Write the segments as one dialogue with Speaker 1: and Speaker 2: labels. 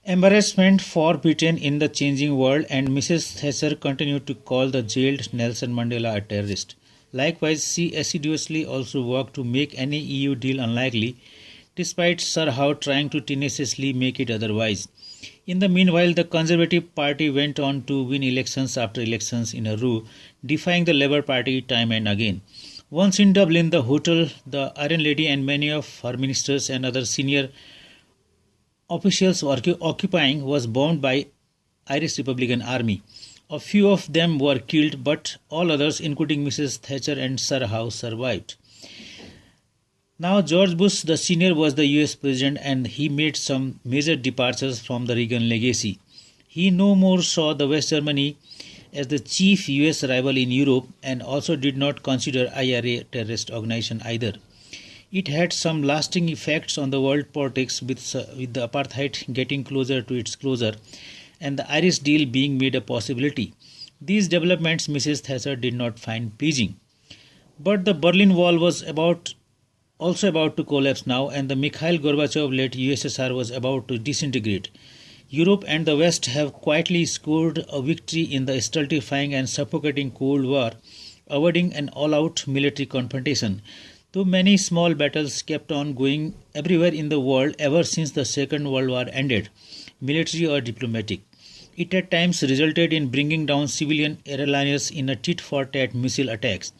Speaker 1: Embarrassment for Britain in the changing world, and Mrs. Thatcher continued to call the jailed Nelson Mandela a terrorist. Likewise, she assiduously also worked to make any EU deal unlikely, despite Sir Howe trying to tenaciously make it otherwise. In the meanwhile, the Conservative Party went on to win elections after elections in a row, defying the Labour Party time and again. Once in Dublin, the hotel, the Iron Lady, and many of her ministers and other senior officials occupying was bombed by Irish Republican Army. A few of them were killed, but all others, including Mrs. Thatcher and Sir Howe, survived. Now, George Bush the senior was the US president, and he made some major departures from the Reagan legacy. He no more saw the West Germany as the chief US rival in Europe, and also did not consider IRA a terrorist organization either. It had some lasting effects on the world politics, with the apartheid getting closer to its closure and the Irish deal being made a possibility. These developments Mrs. Thatcher did not find pleasing. But the Berlin Wall was also about to collapse now, and the Mikhail Gorbachev-led USSR was about to disintegrate. Europe and the West have quietly scored a victory in the stultifying and suffocating Cold War, avoiding an all-out military confrontation, though many small battles kept on going everywhere in the world ever since the Second World War ended, military or diplomatic. It at times resulted in bringing down civilian airliners in a tit-for-tat missile attacks.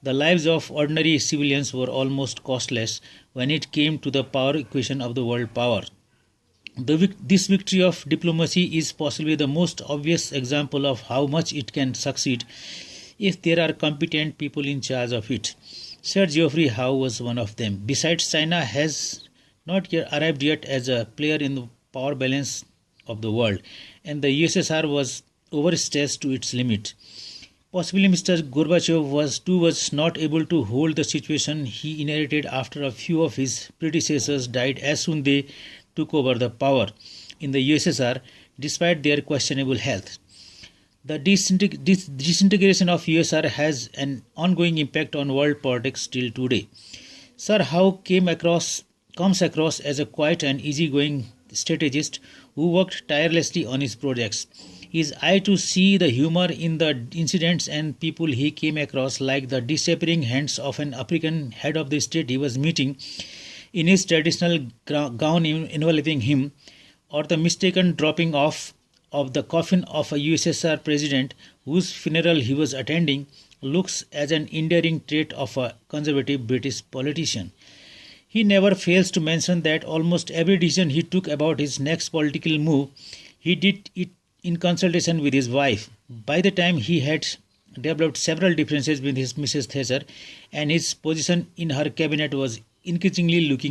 Speaker 1: The lives of ordinary civilians were almost costless when it came to the power equation of the world power. This victory of diplomacy is possibly the most obvious example of how much it can succeed if there are competent people in charge of it. Sir Geoffrey Howe was one of them. Besides, China has not yet arrived yet as a player in the power balance of the world, and the USSR was overstretched to its limit. Possibly Mr. Gorbachev was not able to hold the situation he inherited after a few of his predecessors died as soon they took over the power in the USSR, despite their questionable health. The disintegration of USSR has an ongoing impact on world politics till today. Sir Howe comes across as a quiet and easygoing strategist who worked tirelessly on his projects. His eye to see the humor in the incidents and people he came across, like the disappearing hands of an African head of the state he was meeting in his traditional gown enveloping him, or the mistaken dropping off of the coffin of a USSR president whose funeral he was attending, looks as an endearing trait of a conservative British politician. He never fails to mention that almost every decision he took about his next political move, he did it in consultation with his wife. By the time he had developed several differences with his Mrs. Thatcher, and his position in her cabinet was increasingly looking